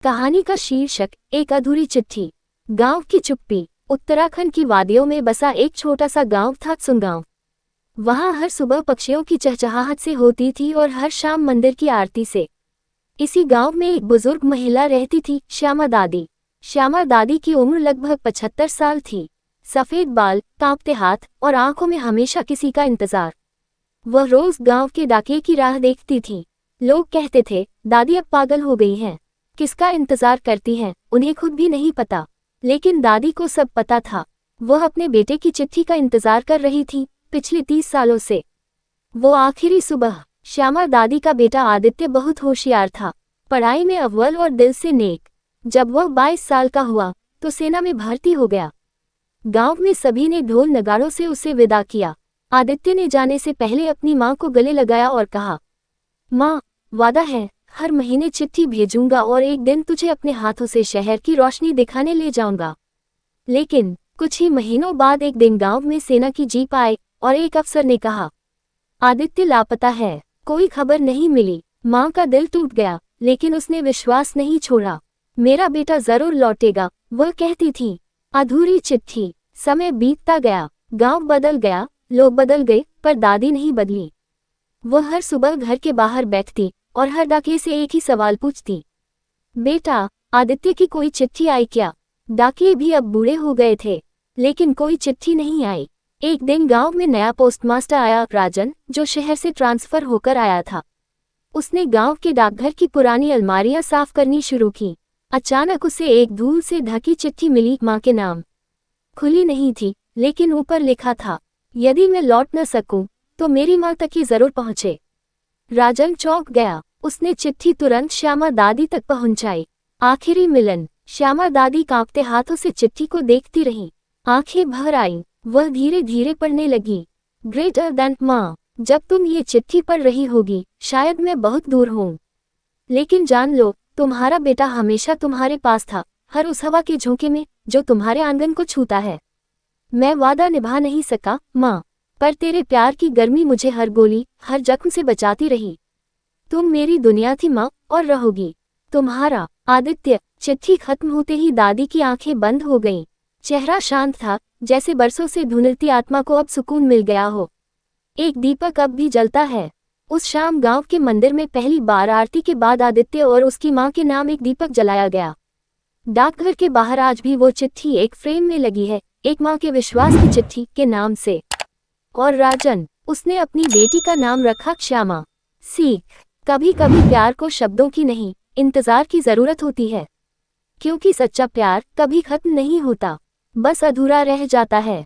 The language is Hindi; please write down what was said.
कहानी का शीर्षक एक अधूरी चिट्ठी। गांव की चुप्पी। उत्तराखंड की वादियों में बसा एक छोटा सा गांव था सुंगांव। वहां हर सुबह पक्षियों की चहचहाहट से होती थी और हर शाम मंदिर की आरती से। इसी गांव में एक बुजुर्ग महिला रहती थी, श्यामा दादी। श्यामा दादी की उम्र लगभग 75 साल थी। सफेद बाल, कांपते हाथ और आंखों में हमेशा किसी का इंतजार। वह रोज गांव के डाकिये की राह देखती थी। लोग कहते थे, दादी अब पागल हो गई हैं। किसका इंतजार करती हैं, उन्हें खुद भी नहीं पता। लेकिन दादी को सब पता था। वह अपने बेटे की चिट्ठी का इंतजार कर रही थी, पिछले 30 सालों से। वो आखिरी सुबह। श्यामा दादी का बेटा आदित्य बहुत होशियार था, पढ़ाई में अव्वल और दिल से नेक। जब वह 22 साल का हुआ तो सेना में भर्ती हो गया। गांव में सभी ने ढोल नगाड़ों से उसे विदा किया। आदित्य ने जाने से पहले अपनी मां को गले लगाया और कहा, मां, वादा है, हर महीने चिट्ठी भेजूंगा और एक दिन तुझे अपने हाथों से शहर की रोशनी दिखाने ले जाऊंगा। लेकिन कुछ ही महीनों बाद एक दिन गांव में सेना की जीप आई और एक अफसर ने कहा, आदित्य लापता है, कोई खबर नहीं मिली। मां का दिल टूट गया, लेकिन उसने विश्वास नहीं छोड़ा। मेरा बेटा जरूर लौटेगा, वह कहती थी। अधूरी चिट्ठी। समय बीतता गया, गांव बदल गया, लोग बदल गए, पर दादी नहीं बदली। वह हर सुबह घर के बाहर बैठती और हर डाकिये से एक ही सवाल पूछती, बेटा, आदित्य की कोई चिट्ठी आई क्या? डाकिये भी अब बूढ़े हो गए थे, लेकिन कोई चिट्ठी नहीं आई। एक दिन गांव में नया पोस्टमास्टर आया, राजन, जो शहर से ट्रांसफर होकर आया था। उसने गांव के डाकघर की पुरानी अलमारियां साफ करनी शुरू की। अचानक उसे एक धूल से ढकी चिट्ठी मिली, मां के नाम। खुली नहीं थी, लेकिन ऊपर लिखा था, यदि मैं लौट न सकूं तो मेरी मां तक ही जरूर पहुंचे। राजन चौंक गया। उसने चिट्ठी तुरंत श्यामा दादी तक पहुंचाई। आखिरी मिलन। श्यामा दादी कांपते हाथों से चिट्ठी को देखती रही। आंखें भर आईं। वह धीरे धीरे पढ़ने लगी। ग्रेटर देन मां, जब तुम ये चिट्ठी पढ़ रही होगी, शायद मैं बहुत दूर हूं, लेकिन जान लो, तुम्हारा बेटा हमेशा तुम्हारे पास था, हर उस हवा के झोंके में जो तुम्हारे आंगन को छूता है। मैं वादा निभा नहीं सका मां, पर तेरे प्यार की गर्मी मुझे हर गोली, हर जख्म से बचाती रही। तुम मेरी दुनिया थी मां, और रहोगी। तुम्हारा आदित्य। चिट्ठी खत्म होते ही दादी की आंखें बंद हो गईं। चेहरा शांत था, जैसे बरसों से धुंधलती आत्मा को अब सुकून मिल गया हो। एक दीपक अब भी जलता है। उस शाम गांव के मंदिर में पहली बार आरती के बाद आदित्य और उसकी मां के नाम एक दीपक जलाया गया। डाकघर के बाहर आज भी वो चिट्ठी एक फ्रेम में लगी है, एक मां के विश्वास की चिट्ठी के नाम से। और राजन, उसने अपनी बेटी का नाम रखा श्यामा। सीख। कभी कभी प्यार को शब्दों की नहीं, इंतजार की जरूरत होती है, क्योंकि सच्चा प्यार कभी खत्म नहीं होता, बस अधूरा रह जाता है।